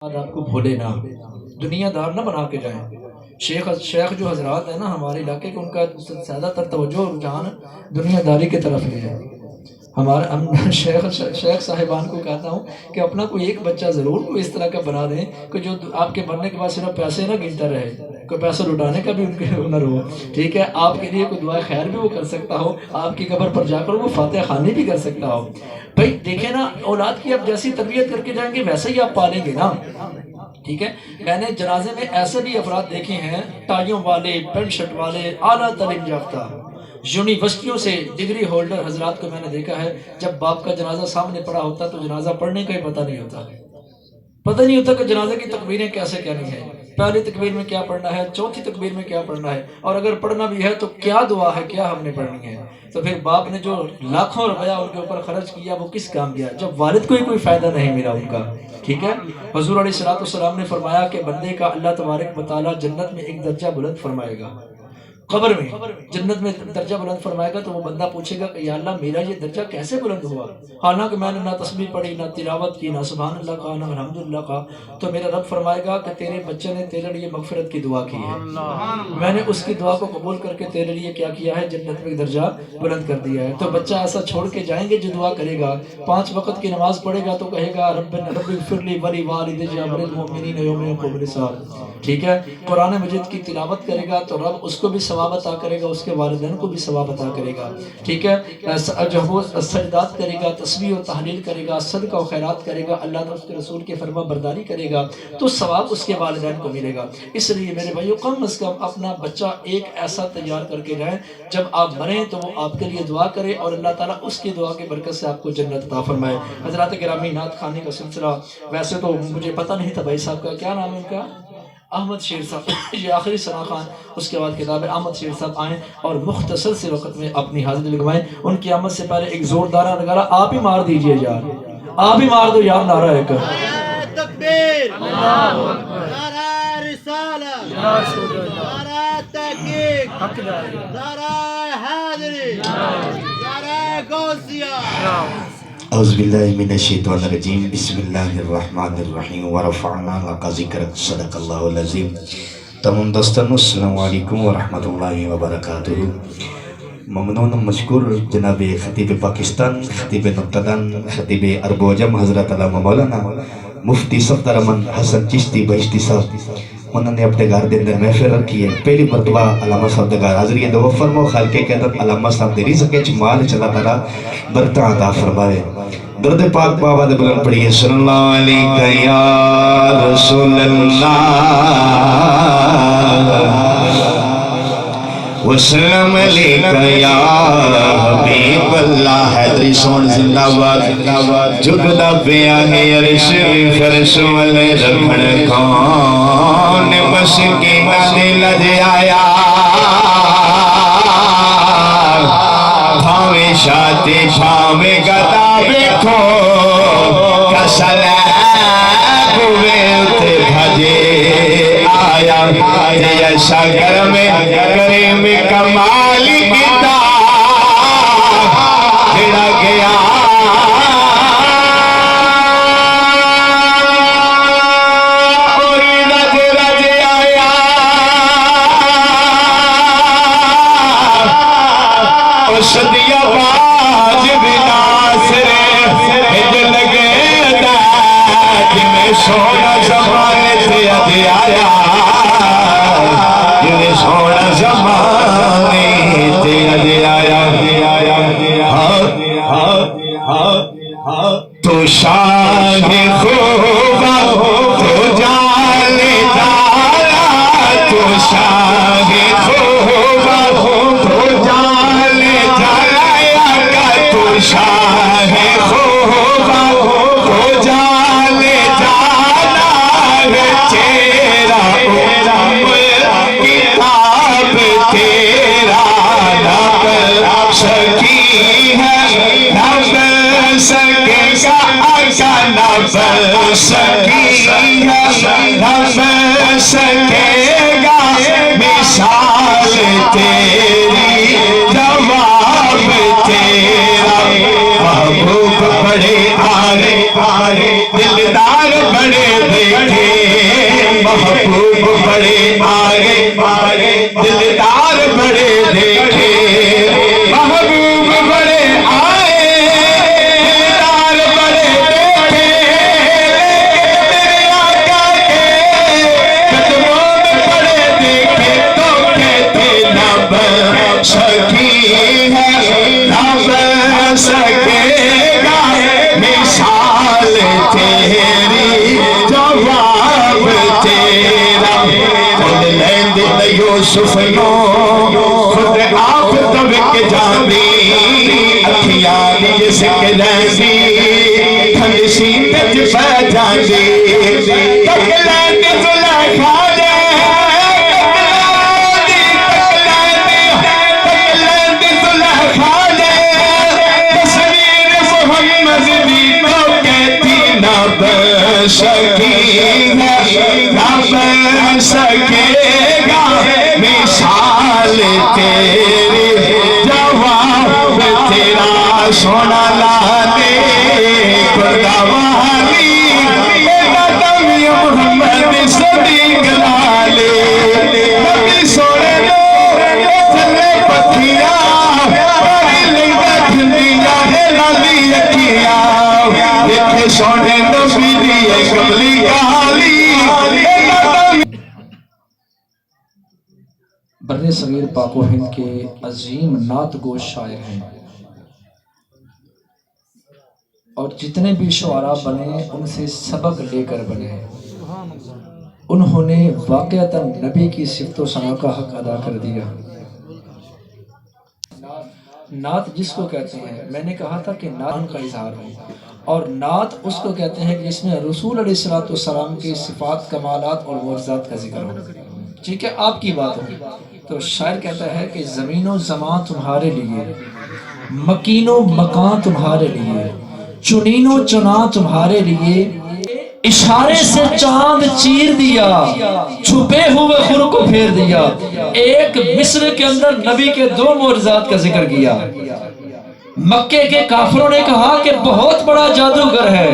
آپ کو بھولے نہ، دنیا دار نہ بنا کے جائیں۔ شیخ جو حضرات ہیں نا ہمارے علاقے کے، ان کا زیادہ تر توجہ اور رجحان دنیا داری کی طرف ہی ہے۔ ہمارا شیخ صاحبان کو کہتا ہوں کہ اپنا کوئی ایک بچہ ضرور کوئی اس طرح کا بنا دیں کہ جو آپ کے مرنے کے بعد صرف پیسے نہ گنتا رہے، کوئی پیسہ لٹانے کا بھی ان کے ہنر ہو، ٹھیک ہے، آپ کے لیے کوئی دعا خیر بھی وہ کر سکتا ہو، آپ کی قبر پر جا کر وہ فاتحہ خوانی بھی کر سکتا ہو۔ بھائی دیکھیں نا، اولاد کی آپ جیسی تربیت کر کے جائیں گے ویسے ہی آپ پالیں گے نا، ٹھیک ہے۔ میں نے جنازے میں ایسے بھی افراد دیکھے ہیں، ٹائیوں والے، پینٹ شرٹ والے، اعلیٰ تعلیم یافتہ یونیورسٹیوں سے ڈگری ہولڈر حضرات کو میں نے دیکھا ہے، جب باپ کا جنازہ سامنے پڑا ہوتا تو جنازہ پڑھنے کا ہی پتہ نہیں ہوتا، پتہ نہیں ہوتا کہ جنازے کی تکبیریں کیسے کہنی ہے، پہلی تکبیر میں کیا پڑھنا ہے، چوتھی تکبیر میں کیا پڑھنا ہے، اور اگر پڑھنا بھی ہے تو کیا دعا ہے، کیا ہم نے پڑھنی ہے۔ تو پھر باپ نے جو لاکھوں روپیہ ان کے اوپر خرچ کیا وہ کس کام کیا جب والد کو ہی کوئی فائدہ نہیں ملا ان کا، ٹھیک ہے۔ حضور علیہ السلام نے فرمایا کہ بندے کا اللہ تبارک و تعالیٰ جنت میں ایک درجہ بلند فرمائے گا، قبر میں جنت میں درجہ بلند فرمائے گا، تو وہ بندہ پوچھے گا کہ یا اللہ میرا یہ درجہ کیسے بلند ہوا، حالانکہ میں نے نہ تسبیح پڑھی، نہ تلاوت کی، نہ سبحان اللہ کہا، نہ الحمدللہ کہا۔ تو میرا رب فرمائے گا کہ تیرے بچے نے تیرے لیے مغفرت کی دعا کی ہے، میں نے اس کی دعا کو قبول کر کے تیرے لیے کیا کیا ہے، جنت میں درجہ بلند کر دیا ہے۔ تو بچہ ایسا چھوڑ کے جائیں گے جو دعا کرے گا، 5 وقت کی نماز پڑھے گا تو کہے گا رب اغفر لی ولی والدی وللمؤمنین یوم یقوم الحساب، ٹھیک ہے۔ قرآن مجید کی تلاوت کرے گا تو رب اس کو بھی ثواب عطا کرے گا، اس کے والدین کو بھی ثواب عطا کرے گا، ٹھیک ہے۔ جب وہ سجدات کرے گا، تسبیح و تحلیل کرے گا، صدقہ و خیرات کرے گا، اللہ اور اس کے رسول کی فرما برداری کرے گا تو ثواب اس کے والدین کو ملے گا۔ اس لیے میرے بھائیو کم از کم اپنا بچہ ایک ایسا تیار کر کے جائیں جب آپ مریں تو وہ آپ کے لیے دعا کرے اور اللہ تعالیٰ اس کی دعا کی برکت سے آپ کو جنت عطا فرمائے۔ حضرات گرامی، نعت خوانی کا سلسلہ، ویسے تو مجھے پتہ نہیں تھا بھائی صاحب کا کیا نام ہے، ان کا احمد شیر صاحب، یہ آخری ثنا خوان، اس کے بعد کتاب ہے۔ احمد شیر صاحب آئیں اور مختصر سے وقت میں اپنی حاضری لگوائیں۔ ان کی آمد سے پہلے ایک زوردار نعرہ آپ ہی مار دیجئے یار، آپ ہی مار دو یار نعرہ ایک۔ نعرہ تکبیر، نعرہ رسالت، نعرہ تحقیق، نعرہ حیدری، نعرہ غوثیہ۔ اعوذ باللہ من الشیطان الرجیم، بسم اللہ الرحمن الرحیم، ورفعنا لک ذکرک، صدق اللہ العظیم۔ تمام دوستانو السلام علیکم ورحمۃ اللہ وبرکاتہ۔ ممنون مشکور جناب خطیب پاکستان، خطیب نقطدان، خطیب عرب و عجم حضرت علامہ مولانا مفتی صفدر امن حسن چشتی بہشتی صاحب، انہوں نے اپنے گھر دے اندر محفل رکھی ہے۔ پہلی مرتبہ علامہ صاحب دے گھر حاضری ہے، دعا فرماؤ خالق قیادت علامہ صاحب دے رزق وچ مال چلا تعالیٰ برکتاں عطا فرمائے۔ درود پاک بابا دے بلند پڑھیے، صلی اللہ علیہ یا رسول اللہ وسلم علیکہ یا حبیب اللہ۔ حیدری سون زندہ باد، جھکدا پیا ہے عرش فرش والے رکھن کون بس کی دل لج آیا، بھاویں شاتی بھاویں گدا بیکھو کسل ہوئے تے بھجے آیا، جیسا گرم کریم کمال کتا جڑا گیا اور رج رج آیا، اس دیا باز بناسرے ہج لگے دا جنہیں سونا زمانے سے اج آیا، جنہیں سونا زمانے سے اج آیا۔ تو شاہ خوبا تو جال جالا، تو شاہ خوبا تو جال جالا، تو شاہ خوبا تو جال جالا، چیرا کتاب تیرا محبوب بڑے آگے دلدار بڑے دیکھے محبوب بڑے آئے دلدار بڑے دیکھے میرے آقا کے قدموں میں پڑے دیکھے تو کہتے نہ بن سکی ہے نہ بن سکے گا مثال تیری جواب تیرا خود لیند یوسف نو خود آپ دبک جاندی اکھیاں جس کے لیندی ٹھنڈ سینے جس پہ جاندی تک لیند زلیخا جے تک لیند زلیخا جے تصویر محمد بھی تو کہتی نہ بن سکی ہے نہ بن سکے گا مثال تیری جواب تیرا سونا لانے قردوانی میرا نبی محمد صدیق لالے نبی سونے لو چلے پتھیاں پڑی لنگا کھندیاں ہے لالی یکیاں دیکھے سونے نبی دیئے کملی کالی بر صغیر پاک و ہند کے عظیم نعت گو شاعر ہیں، اور جتنے بھی شعراء بنے ان سے سبق لے کر بنے، انہوں نے واقعتاً نبی کی صفت و ثنا کا حق ادا کر دیا۔ نعت جس کو کہتے ہیں، میں نے کہا تھا کہ نعت کا اظہار ہے، اور نعت اس کو کہتے ہیں کہ جس میں رسول علیہ السلام کی صفات، کمالات اور معجزات کا ذکر ہو۔ ٹھیک ہے، آپ کی بات ہو تو شاعر کہتا ہے کہ زمین و زمان تمہارے لیے، مکین و مکان تمہارے لیے، چنین و چنا تمہارے لیے، اشارے سے چاند چیر دیا، چھپے ہوئے خور کو پھیر دیا۔ ایک مصر کے اندر نبی کے 2 معجزات کا ذکر کیا۔ مکے کے کافروں نے کہا کہ بہت بڑا جادوگر ہے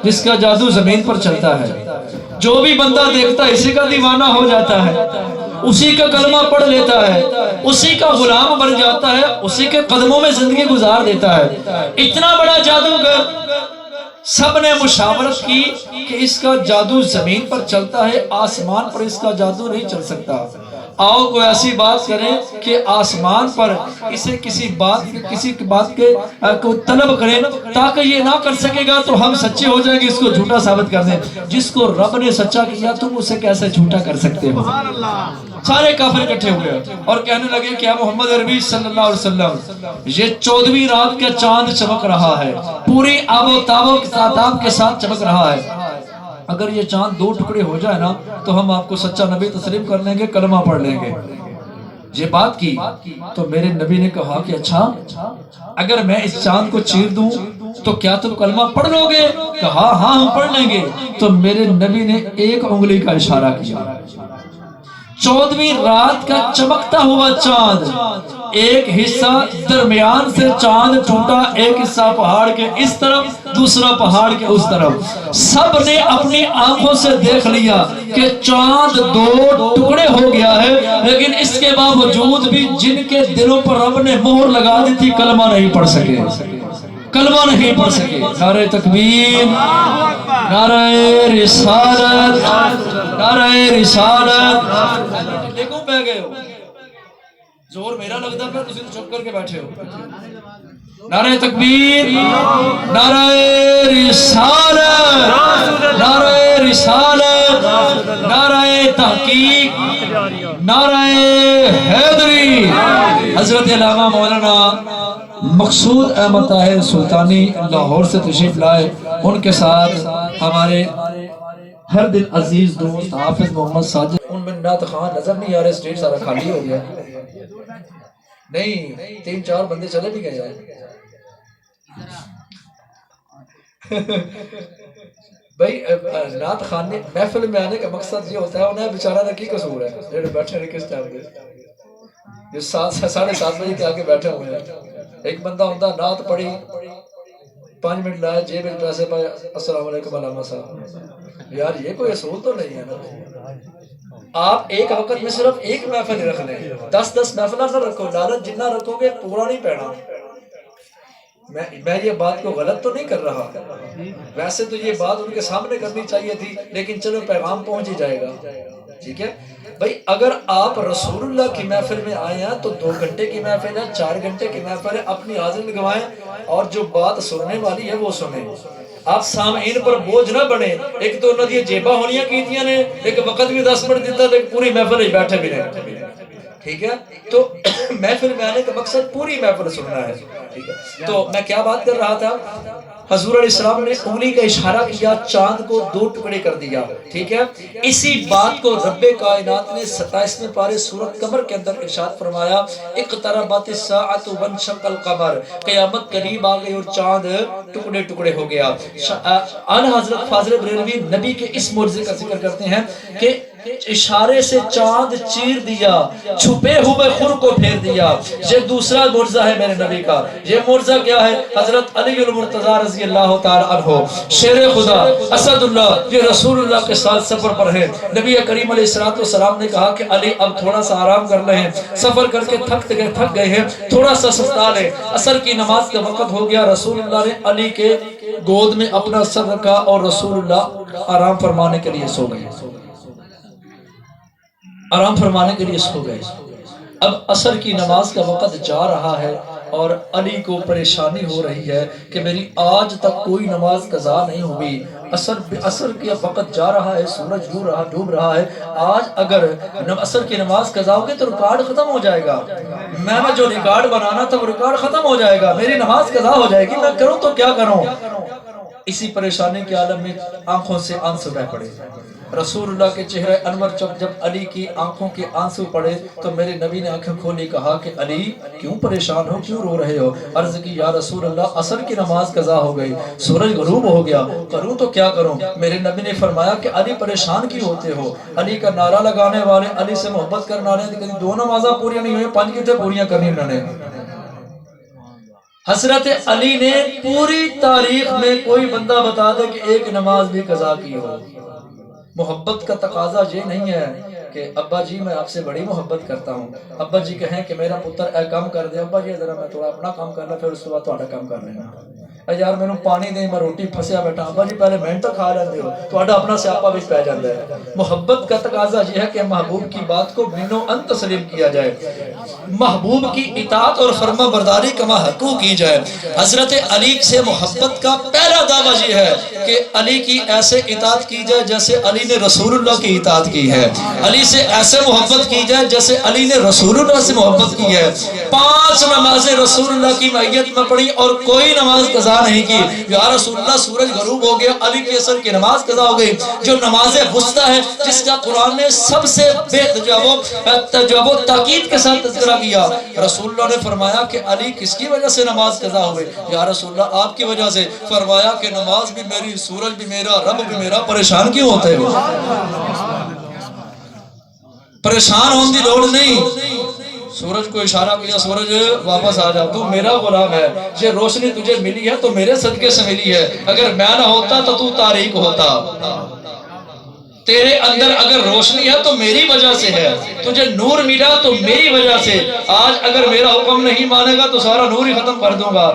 جس کا جادو زمین پر چلتا ہے، جو بھی بندہ دیکھتا ہے اسی کا دیوانہ ہو جاتا ہے، اسی کا کلمہ پڑھ لیتا ہے، اسی کا غلام بن جاتا ہے، اسی کے قدموں میں زندگی گزار دیتا ہے۔ اتنا بڑا جادوگر، سب نے مشاورت کی کہ اس کا جادو زمین پر چلتا ہے، آسمان پر اس کا جادو نہیں چل سکتا۔ آؤ کوئی ایسی بات کریں کہ آسمان پر اسے کسی بات کے کو طلب کریں، تاکہ یہ نہ کر سکے گا تو ہم سچے ہو جائیں گے، اس کو جھوٹا ثابت کر دیں۔ جس کو رب نے سچا کیا تم اسے کیسے جھوٹا کر سکتے ہو؟ سارے کافر اکٹھے ہوئے اور کہنے لگے کہ محمد عربی صلی اللہ علیہ وسلم، یہ 14ویں رات کا چاند چمک رہا ہے، پوری آب و تاب کے ساتھ چمک رہا ہے، اگر یہ چاند 2 ٹکڑے ہو جائے نا تو ہم آپ کو سچا نبی تسلیم کر لیں گے، کلمہ پڑھ لیں گے۔ یہ بات کی تو میرے نبی نے کہا کہ اچھا اگر میں اس چاند کو چیر دوں تو کیا تم کلمہ پڑھ لو گے؟ کہا ہاں ہم پڑھ لیں گے۔ تو میرے نبی نے 1 انگلی کا اشارہ کیا، 14ویں رات کا چمکتا ہوا چاند، ایک حصہ درمیان سے چاند ٹوٹا، ایک حصہ پہاڑ کے اس طرف، دوسرا پہاڑ کے اس طرف۔ سب نے اپنی آنکھوں سے دیکھ لیا کہ چاند 2 ٹکڑے ہو گیا ہے، لیکن اس کے باوجود بھی جن کے دلوں پر رب نے مہر لگا دی تھی کلمہ نہیں پڑھ سکے، کلمہ نہیں پڑھ سکے۔ نعرہ تکبیر، نعرہ رسالت، نعرہ رسالت۔ دیکھو بہ گئے ہو، زور میرا لگتا ہے تسی تو چپ کر کے بیٹھے ہو۔ نعرہ تکبیر، نعرہ رسالت، نعرہ رسالت، نعرہ تحقیق، نعرہ حیدری۔ حضرت علامہ مولانا مقصود احمد طاہر سلطانی لاہور سے تشریف لائے، ان کے ساتھ ہمارے ہر دل عزیز دوست حافظ محمد ساجد۔ ان میں نعت خان نظر نہیں آ رہے، اسٹیج سارا خالی ہو گیا، نہیں 3-4 بندے چلے بھی گئے ہیں۔ بھائی نعت خان نے محفل میں آنے کا مقصد یہ ہوتا ہے، انہیں بیچارہ نے کی قصور ہے جو بیٹھے ہیں کس ٹائم پہ، جو 7:30 بجے کے آگے بیٹھے ہوئے ہیں۔ ایک بندہ ہوتا نعت پڑھی 5 منٹ لایا جیب میں پیسے پائے السلام علیکم علامہ صاحب. یار یہ کوئی اصول تو نہیں ہے نا. آپ ایک وقت میں صرف ایک محفل رکھ لیں, 10 محفلہ نہ رکھو. لالچ جتنا رکھو گے پورا نہیں پینا. میں یہ بات کو غلط تو نہیں کر رہا, ویسے تو یہ بات ان کے سامنے کرنی چاہیے تھی, لیکن چلو پیغام پہنچ ہی جائے گا. ٹھیک ہے بھائی, اگر آپ رسول اللہ کی محفل میں آئے ہیں تو 2 گھنٹے کی محفل ہے, 4 گھنٹے کی محفل ہے, اپنی حاضری لگوائیں اور جو بات سننے والی ہے وہ سنیں. آپ سامعین پر بوجھ نہ بنے. ایک تو انہوں نے جیبا ہونیاں کیتیاں نے, ایک وقت بھی 10 منٹ دیتا لیکن پوری محفل ہی بیٹھے بھی نہیں. ٹھیک ہے, تو محفل میں آنے کا مقصد پوری محفل سننا ہے. ٹھیک ہے, تو میں کیا بات کر رہا تھا, حضور علیہ السلام نے انگلی کا اشارہ کیا, چاند کو 2 ٹکڑے کر دیا. ٹھیک ہے, اسی بات کو رب کائنات نے 27ویں پارے سورۃ قمر کے اندر ارشاد فرمایا, اقتربت الساعۃ وانشق القمر, قیامت قریب آ گئی اور چاند ٹکڑے ٹکڑے ہو گیا. اعلیٰ حضرت فاضل بریلوی نبی کے اس معجزے کا ذکر کرتے ہیں کہ اشارے سے چاند چیر دیا, چھپے ہوئے خور کو پھیر دیا. یہ دوسرا معجزہ ہے میرے نبی کا. یہ معجزہ کیا ہے؟ حضرت علی المرتضیٰ رضی اللہ تعالی عنہ, شیر خدا اسد اللہ, یہ رسول اللہ کے ساتھ سفر پر ہیں. نبی کریم علیہ السلام نے کہا کہ علی اب تھوڑا سا آرام کر لیں, سفر کر کے تھک گئے ہیں, تھوڑا سا سستا لیں. عصر کی نماز کا وقت ہو گیا. رسول اللہ نے علی کے گود میں اپنا سر رکھا اور رسول اللہ آرام فرمانے کے لیے سو گئے. آرام فرمانے کے لیے سو گئے. اب عصر کی نماز کا وقت جا رہا ہے اور علی کو پریشانی ہو رہی ہے کہ میری آج تک کوئی نماز قضا نہیں ہوئی. عصر کے وقت جا رہا ہے, سورج ڈوب رہا ہے. آج اگر عصر کی نماز قضا ہوگی تو ریکارڈ ختم ہو جائے گا. میں نے جو ریکارڈ بنانا تھا وہ ریکارڈ ختم ہو جائے گا, میری نماز قضا ہو جائے گی. میں کروں تو کیا کروں؟ اسی پریشانی کے عالم میں آنکھوں سے آنسو بہ پڑے. رسول اللہ کے چہرے انور جب علی کی آنکھوں کے آنسو پڑے تو میرے نبی نے آنکھیں کھولی, کہا کہ علی کیوں پریشان ہو, کیوں رو رہے ہو؟ عرض کی یا رسول اللہ عصر کی نماز قضا ہو گئی, سورج غروب ہو گیا, کروں تو کیا کروں؟ میرے نبی نے فرمایا کہ علی پریشان کیوں ہوتے ہو؟ علی کا نعرہ لگانے والے, علی سے محبت کرنے والے, 2 نمازاں پوریاں نہیں ہوئی, 5 کتنے پوریاں کرنی انہوں نے. حضرت علی نے پوری تاریخ میں کوئی بندہ بتا دے کہ ایک نماز بھی قضا کی ہو. محبت کا تقاضا یہ نہیں ہے کہ ابا جی میں آپ سے بڑی محبت کرتا ہوں, ابا جی کہیں کہ میرا پتر اے کام کر دے, ابا جی ذرا میں تھوڑا اپنا کام کرنا پھر اس کے بعد تھوڑا کام کر لینا. اے یار مینوں پانی دے, میں روٹی پھسیا بیٹھا, ابا جی پہلے میں تو کھا لیندے ہو, تھوڑا اپنا سیاپا بھی پہ جاتا ہے. محبت کا تقاضا یہ ہے کہ محبوب کی بات کو بینو ان تسلیم کیا جائے, محبوب کی اطاعت اور فرما برداری کما حقوق کی جائے. حضرت علی سے محبت کا پہلا دعویٰ یہ ہے کہ علی کی ایسے اطاعت کی جائے جیسے علی نے رسول اللہ کی اطاعت کی ہے, علی سے ایسے محبت کی جائے جیسے علی نے رسول اللہ سے محبت کی ہے. 5 نمازیں رسول اللہ کی معیت میں پڑھی اور کوئی نماز قضا نہیں کی. یا رسول اللہ سورج غروب ہو گیا, علی کی عصر کی نماز قضا ہو گئی. جو نماز وسطیٰ ہے جس کا قرآن نے سب سے بے تجوب و تاکید کے ساتھ تذکرہ کیا, رسول اللہ نے فرمایا کہ علی کس کی وجہ سے نماز قضا ہو گئی؟ یا رسول اللہ آپ کی وجہ سے. فرمایا کہ نماز بھی میری, سورج بھی میرا, رب بھی میرا, پریشان کیوں ہوتے ہو؟ پریشان ہونے کی لوڑ نہیں. سورج کو اشارہ کیا, سورج واپس آ جا, تو میرا غلام ہے, یہ روشنی تجھے ملی ہے تو میرے صدقے سے ملی ہے. اگر میں نہ ہوتا تو تاریک ہوتا. تیرے اندر اگر روشنی ہے تو میری وجہ سے ہے, تجھے نور ملا تو میری وجہ سے. آج اگر میرا حکم نہیں مانے گا تو سارا نور ہی ختم کر دوں گا.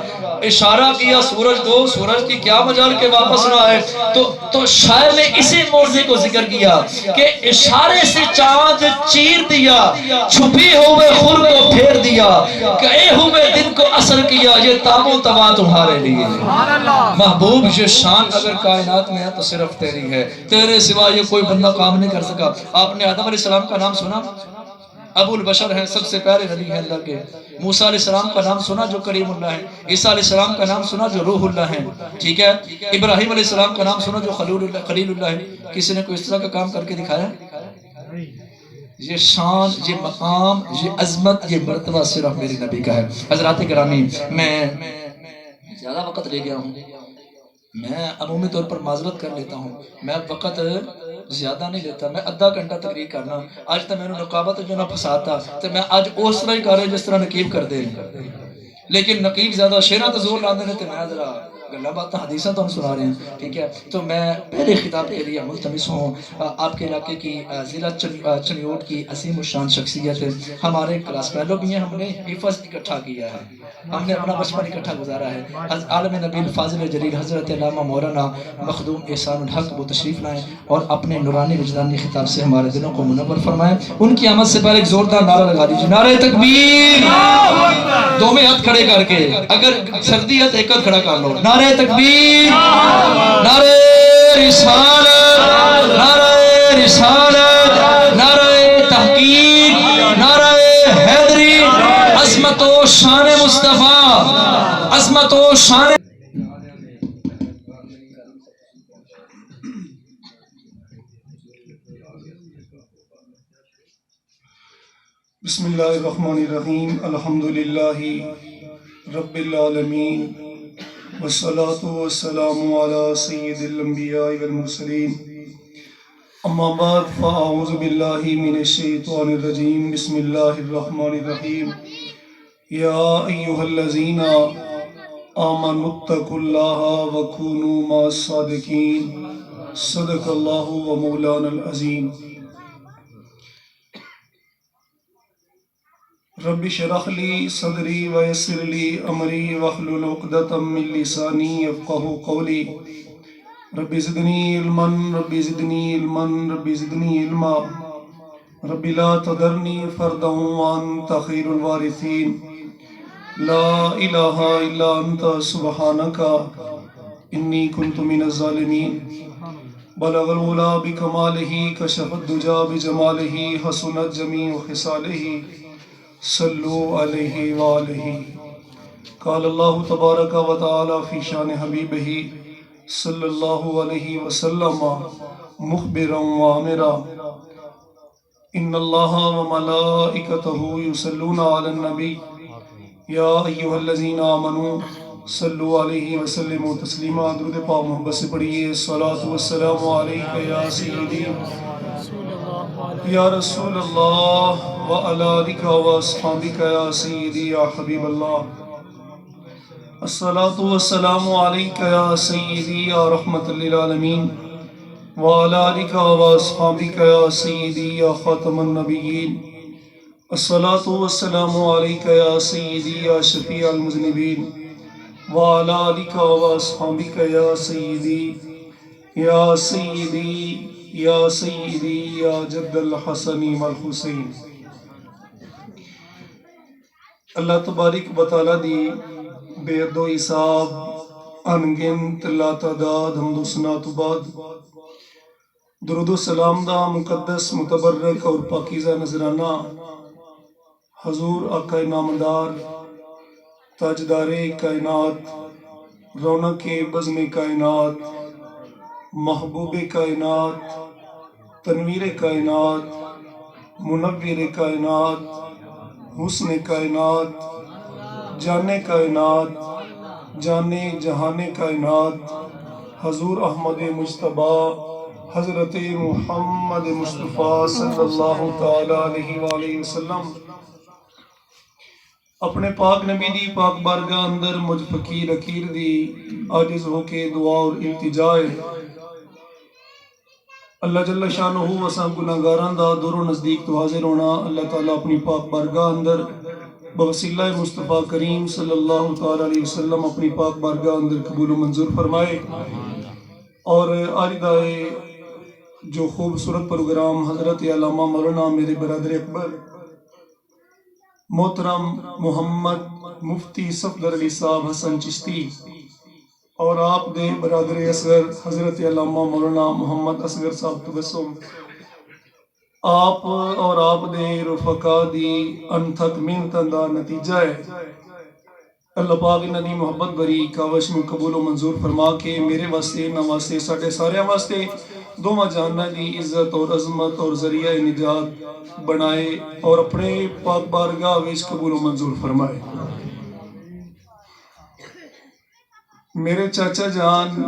اشارہ کیا سورج کو, سورج کی کیا مجال کے واپس نہ آئے. تو شاعر نے اسی موضوع کو ذکر کیا کہ اشارے سے چاند چیر دیا, چھپی ہوئے خور کو پھیر دیا, گئے ہوئے دن کو اثر کیا, یہ تاب و تبا تمہارے لیے. محبوب یہ شان اگر کائنات میں ہے تو صرف تیری ہے, تیرے سوا یہ کوئی بندہ کام نہیں کر سکا. آپ نے آدم علیہ السلام کا نام سنا, ابو البشر ہیں, سب سے پیارے نبی ہیں اللہ کے. موسیٰ علیہ السلام کا نام سنا جو کریم اللہ ہیں. عیسیٰ علیہ السلام کا نام سنا جو روح اللہ ہیں. ٹھیک ہے, ابراہیم علیہ السلام کا نام سنا جو خلیل اللہ ہیں. کسی نے کوئی اس طرح کا کام کر کے دکھایا؟ یہ شان, یہ مقام, یہ عظمت, یہ مرتبہ صرف میرے نبی کا ہے. حضرات گرامی, میں زیادہ وقت لے گیا ہوں, میں عمومی طور پر معذرت کر لیتا ہوں, میں وقت زیادہ نہیں لیتا, میں آدھا گھنٹہ تقریر کرنا. آج تک میں نے نقابت جو نہ پھساتا تو میں آج اس طرح ہی کر رہے جس طرح نقیب کر دے, لیکن نقیب زیادہ شیرہ تو زور لاندے نے تو میں ذرا گلا بات حدیثہ تو ہم سنا رہے ہیں، ٹھیک ہے؟ تو میں پہلے خطاب کے لیے ملتمس ہوں آپ کے علاقے کی ضلع چنیوٹ کی عظیم الشان شخصیت ہمارے کلاس فیلو بھی ہیں، ہم نے حفظ اکٹھا کیا ہے، ہم نے اپنا بچپن اکٹھا گزارا ہے۔ عالم نبی الفاضل جلیل حضرت علامہ مولانا مخدوم احسان الحق وہ تشریف لائیں اور اپنے نورانی وجدانی خطاب سے ہمارے دلوں کو منور فرمائیں۔ ان کی آمد سے پہلے ایک زوردار نعرہ لگا دیجیے، نعرہ تکبیر، دو میں ہاتھ کھڑے کر کے، اگر سردی ہے تو ایک ہاتھ کھڑا کر لو، نعرہ تکبیر، نعرہ رسالت، نعرہ رسالت، نعرہ تحقیق، نعرہ حیدری، عظمت و شان مصطفیٰ، عظمت و شان بسم اللہ الرحمن الرحیم، الحمدللہ رب العالمین، والصلاة والسلام علی سید الانبیاء والمرسلین، اما بعد فاعوذ باللہ من الشیطان الرجیم، بسم اللہ الرحمن الرحیم، یا ایہا الذین آمنوا اتقوا اللہ وکونوا مع الصادقین، صدق اللہ و مولانا العظیم۔ رب اشرح لی صدری ویسر لی امری واحلل عقدۃ من لسانی یفقہوا قولی، رب زدنی علما، رب زدنی علما، رب زدنی علما، رب لا تذرنی فردا وانت خیر الوارثین، لا الہ الا انت سبحانک انی کنت من الظالمین۔ بلغ العلا بکمالہ، کشف الدجی بجمالہ، حسنت جمیع خصالہ، صلو علیہ وآلہ۔ قال اللہ تبارک و تعالی فی شان حبیبہ صلی اللہ علیہ وسلم مخبرا وآمرا، ان اللہ وملائکتہ یصلون علی النبی یا ایہا الذین آمنوا صلو علیہ وسلم تسلیما۔ درود پاک محبت سے پڑھیے، الصلاۃ والسلام علیکہ یا سیدی یا رسول اللہ وعلی آلک واصحابک یا سیدی یا حبیب اللہ، الصلاۃ والسلام علیک یا سیدی یا رحمت للعالمین، وعلی آلک واصحابک یا سیدی یا خاتم النبیین، الصلاۃ والسلام علیک یا سیدی یا شفیع المذنبین، وعلی آلک واصحابک یا سیدی یا سیدی یا سیدی یا جد الحسن والحسین۔ اللہ تبارک و تعالیٰ دی بے عد و حساب انگنت لا تعداد حمد و ثنا تو بعد درود و سلام دا مقدس متبرک اور پاکیزہ نذرانہ حضور آقا نامدار تاجدار کائنات، رونق بزم کائنات، محبوب کائنات، تنویر کائنات، منور کائنات، حسن کائنات، جان کائنات، جان جہان کائنات، حضور احمد مجتبیٰ حضرت محمد مصطفیٰ صلی اللہ تعالی علیہ وآلہ وسلم اپنے پاک نبی دی پاک بارگاہ اندر مجھ فقیر حقیر دی عاجز ہو کے دعا اور التجائے اللہ جل شانہ وساں گناہگاراں دا دور و نزدیک تو حاضر ہونا۔ اللہ تعالیٰ اپنی پاک بارگاہ اندر بوسیلہ مصطفیٰ کریم صلی اللہ تعالی علیہ وسلم اپنی پاک بارگاہ اندر قبول و منظور فرمائے، اور آج دا جو خوبصورت پروگرام حضرت علامہ مولانا میرے برادر اکبر محترم محمد مفتی صفدر علی صاحب حسن چشتی اور آپ دے برادر اصغر حضرت علامہ مولانا محمد اصغر صاحب تبسم، آپ اور آپ دے رفقا دی انتھک محنت دا نتیجہ ہے۔ اللہ پاک انہاں دی محبت بری کاوش میں قبول و منظور فرما کے میرے واسطے انہاں واسطے ساڈے سارے واسطے دوواں جہاناں دی عزت اور عظمت اور ذریعہ نجات بنائے اور اپنے پاک بارگاہ وچ قبول و منظور فرمائے۔ میرے چاچا جان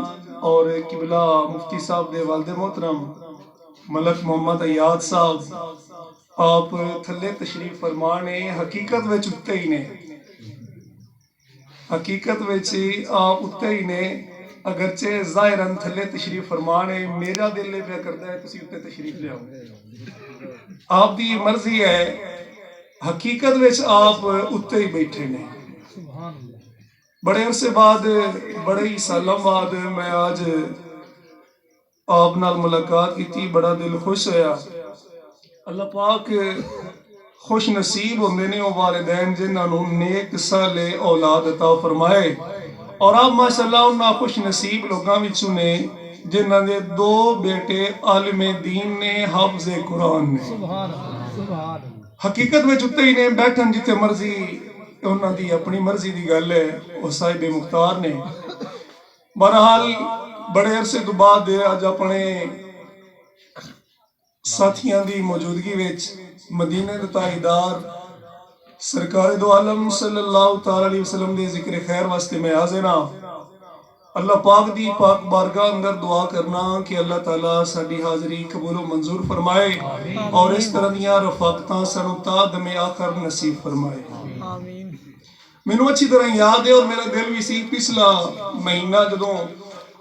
اور قبلہ مفتی صاحب دے والد محترم ملک محمد ایاد صاحب آپ تھلے تشریف فرمانے حقیقت وچ اتے ہی نے، حقیقت وچ آپ اتنے ہی نے، اگرچہ ظاہراً تھلے تشریف فرمان ہے، میرا دل یہ پیا کرتا ہے تسی اتنے تشریف لیاؤ، آپ دی مرضی ہے، حقیقت وچ آپ اتنے ہی بیٹھے نے۔ بڑے عرصے بعد، بڑے ہی سالوں بعد میں آج آپ نال ملاقات کی تھی، بڑا دل خوش ہویا۔ اللہ پاک خوش نصیب ہوندے نے وہ والدین جنہاں نوں نیک صالح اولاد عطا فرمائے، اور آپ ماشاءاللہ انہاں خوش نصیب لوگاں وچوں نے جنہاں دے 2 بیٹے عالم دین نے، حافظ قرآن نے۔ حقیقت وچ اتنے ہی نے، بیٹھن جتے مرضی، انہاں دی اپنی مرضی دی گل ہے، وہ صاحب مختار نے۔ بہرحال بڑے عرصے تو بعد اج اپنے ساتھیاں دی موجودگی وچ مدینے دے تاجدار سرکار دو عالم صلی اللہ تعالی علیہ وسلم دے ذکر خیر واسطے میں حاضر ہاں۔ اللہ پاک دی پاک بارگاہ اندر دعا کرنا کہ اللہ تعالیٰ ساری حاضری قبول و منظور فرمائے، اور اس طرح دیاں رفاقتاں سانوں تا دم آخر نصیب فرمائے۔ مینوں اچھی طرح یاد ہے، اور میرا دل بھی سی پچھلا مہینہ جدوں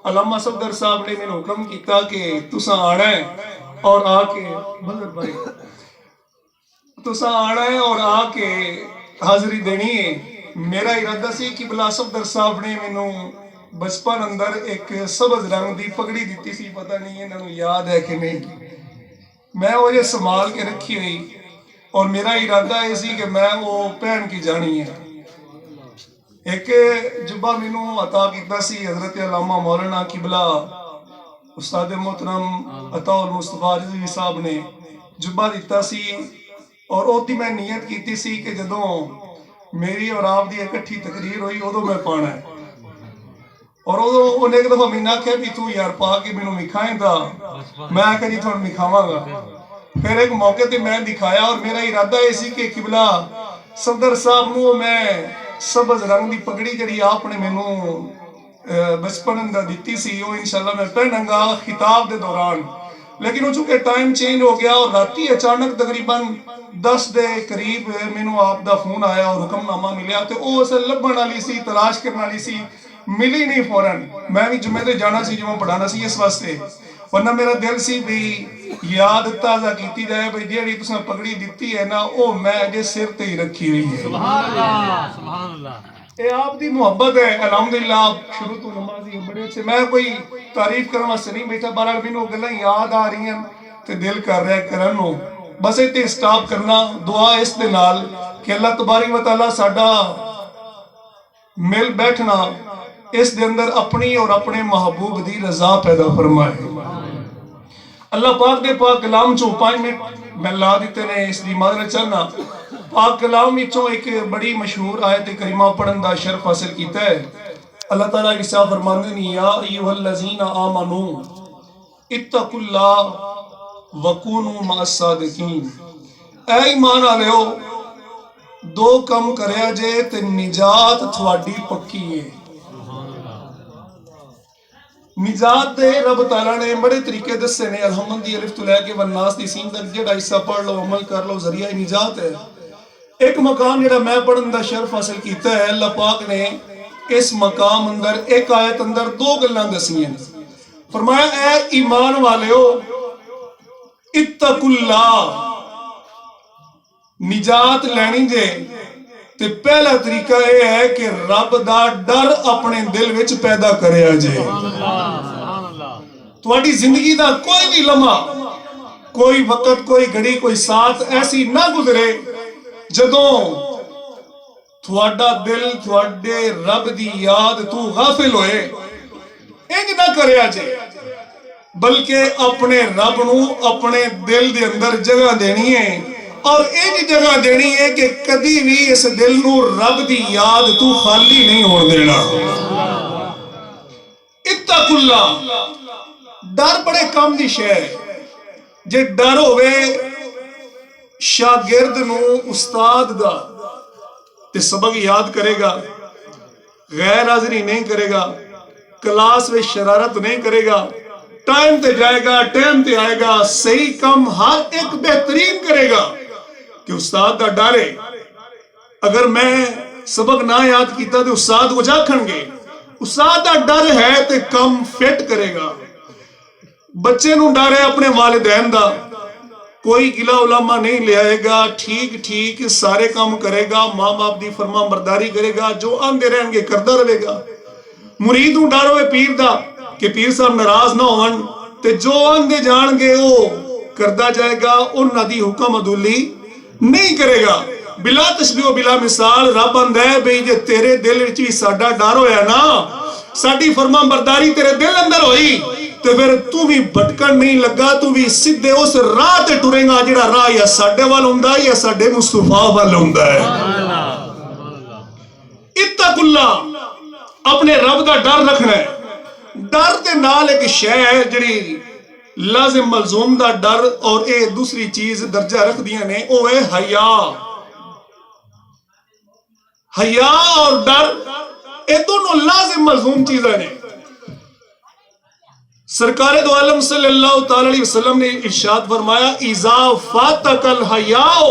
علامہ صفدر صاحب نے مینوں حکم کیتا کہ تساں آنا ہے اور آ کے بدر بھائی تساں آنا ہے اور آ کے حاضری دینی ہے۔ میرا ارادہ سی کہ بلا صفدر صاحب نے مینوں بچپن اندر ایک سبز رنگ دی پگڑی دیتی سی، پتہ نہیں انہاں نوں یاد ہے کہ نہیں، میں وہ یہ سنبھال کے رکھی ہوئی، اور میرا ارادہ یہ سی کہ میں وہ پہن کی جانی ہے۔ ایک جبہ مینوں عطا کیتا سی حضرت علامہ مولانا قبلہ استاد محترم عطا المصطفیٰ رضوی صاحب نے جبہ دیتا سی، اور اوہدی میں نیت کیتی سی کہ جدوں میری اور آپ دی اکٹھی تقریر ہوئی ادو میں پانا ہے، اور انہیں ایک دفعہ مینوں آکھیا بھی تو یار پا کے مینوں مکھائیں تا، میں آکھیا جی تھوڑا مکھاواں گا۔ پھر ایک موقع تے میں دکھایا، اور میرا ارادہ یہ سی کہ قبلہ صفدر صاحب نوں میں سبز رنگ دی پگڑی جڑی آپ نے مینوں بچپن اندر دیتی سی وہ انشاءاللہ میں پہناں گا خطاب دے دوران، لیکن وہ چونکہ ٹائم چینج ہو گیا، اور راتی اچانک تقریباً 10 دے قریب مینوں آپ دا فون آیا اور حکم نامہ ملیا، تو وہ اصل لبھن والی سی، تلاش کرنے والی سی، ملی نہیں فوراً۔ میں بھی جمعے تے جانا سی، جمعہ پڑھانا سی اس واسطے، ورنہ میرا دل سی بھی یاد تازہ کیتی جائے بھئی جیڑی تساں پگڑی دیتی ہے نا وہ میں اجے سر تے ہی رکھی ہوئی ہے۔ سبحان اللہ، سبحان اللہ۔ اے آپ دی محبت ہے، الحمدللہ آپ شروع تو نمازی بڑے اچھے، میں کوئی تعریف کرنا واسطے نہیں بیٹھا، بہرحال مینوں گلاں یاد آ رہی ہیں تے دل کر رہا ہے کرن نوں، بس اتنے سٹاپ کرنا، دعا اس دے نال کہ اللہ تبارک و تعالیٰ ساڈا مل بیٹھنا اس دے اندر اپنی اور اپنے محبوب دی رضا پیدا فرمائے۔ اللہ پاک دے پاک کلام چوں 5 منٹ میں لا دیتے نے، اس دی معذرت چاہنا، پاک کلام وچوں ایک بڑی مشہور آیت کریمہ پڑھن دا شرف حاصل کیتا ہے۔ اللہ تعالیٰ ارشاد فرماندے نے، یا ایھا الذین آمنوا اتقوا اللہ وکونوا مع الصادقین، اے ایمان والےو 2 کم کریا جے تے نجات تھوڑی پکی ہے۔ نجات دے رب تعالیٰ نے بڑے طریقے دسے نے، الحمد دی الف تو لے کے والناس دی سین تک جڑا حصہ پڑھ لو عمل کر لو ذریعہ نجات ہے۔ ایک مقام جڑا میں پڑھن دا شرف حاصل کیتا ہے، اللہ پاک نے اس مقام اندر ایک آیت اندر 2 گلاں دسیاں، فرمایا اے ایمان والیو اتقوا اللہ، نجات لینی جے تے پہلا طریقہ یہ ہے کہ رب دا ڈر اپنے دل وچ پیدا کریا جے۔ تواڈی زندگی دا کوئی بھی لمحہ، کوئی وقت، کوئی گھڑی، کوئی ساتھ ایسی نہ گزرے جدوں تواڈا دل تواڈے رب دی یاد تو غافل ہوئے، انج نہ کریا جے، بلکہ اپنے رب نو اپنے دل دے اندر جگہ دینی ہے، اور ایک جگہ دینی ہے کہ کدی بھی اس دل نو رب دی یاد تو خالی نہیں ہون دینا۔ اتقوا اللہ، ڈر بڑے کم دی شے ہے، جے ڈر ہوئے شاگرد نو استاد دا تے سبق یاد کرے گا، غیر حاضری نہیں کرے گا، کلاس میں شرارت نہیں کرے گا، ٹائم تے جائے گا، ٹائم تے آئے گا، صحیح کم ہر ایک بہترین کرے گا کہ استاد دا ڈر ہے۔ اگر میں سبق نہ یاد کیتا تے استاد کو آکھن گے استاد دا ڈر ہے تے کم فٹ کرے گا. بچے نو ڈر ہے اپنے والدین دا, کوئی گلا علماء نہیں لے آئے گا, ٹھیک ٹھیک سارے کام کرے گا, ماں باپ دی فرما برداری کرے گا, جو آندے رہن گے کردا رہے گا. مرید نو ڈر ہوئے پیر دا کہ پیر صاحب ناراض نہ ہون تے جو آندے جان گے وہ کردا جائے گا, انہاں دی حکم عدولی نہیں کرے گا. بلا تشبیہ و بلا مثال رب آندا ہے بھئی جے تیرے دل وچ وی ساڈا ڈر ہویا نا, ساڈی فرما برداری تیرے دل اندر ہوئی تے پھر تو بھی بھٹکن نہیں لگا, تو بھی سیدھے اس راہ تے ٹرے گا جڑا راہ یا ساڈے وال ہوندا ہے یا ساڈے مصطفیٰ وال ہوندا ہے. اتق اللہ, اپنے رب دا ڈر رکھنا ہے. ڈر دے نال ایک شے ہے جڑی لازم ملزوم دا ڈر اور اے دوسری چیز درجہ رکھ دیاں نے, او ہے حیا. حیا اور ڈر اے دونوں لازم ملزوم چیزیں نے. سرکار دو عالم صلی اللہ تعالی علیہ وسلم نے ارشاد فرمایا اذا فاتک الحیاء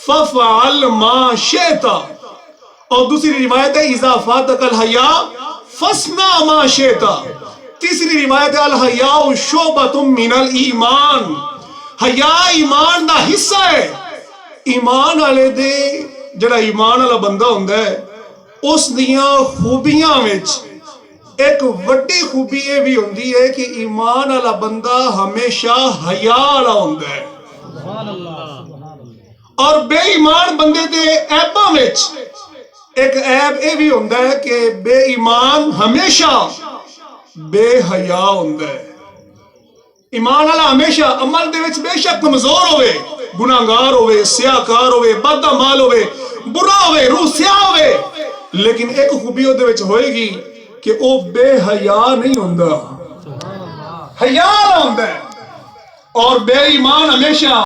ففعل ما شئت, اور دوسری روایت ہے اذا فاتک الحیاء فاصنع ما شئت. تیسری روایت ہے الحیاء شعبۃ من الایمان, حیا ایمان دا حصہ ہے. ایمان والے دے جڑا ایمان والا بندہ ہوندا ہے اس دیاں خوبیاں وچ ایک وڈی خوبی یہ بھی ہوندی ہے کہ ایمان والا بندہ ہمیشہ حیا والا ہوندا ہے. اور بے ایمان بندے دے عیباں وچ ایک عیب یہ بھی ہوندا ہے کہ بے ایمان ہمیشہ بے حیا ہوندا ہے. ایمان والا ہمیشہ عمل دے وچ بے شک کمزور ہوئے, گناہگار ہوئے, سیاہکار ہوئے, بدعمال ہوئے, برا ہوئے, روح سیاہ ہوئے, لیکن ایک خوبی دے وچ ہوئے گی کہ او بے حیا نہیں ہوندا, حیا ہوندا ہے. اور بے ایمان ہمیشہ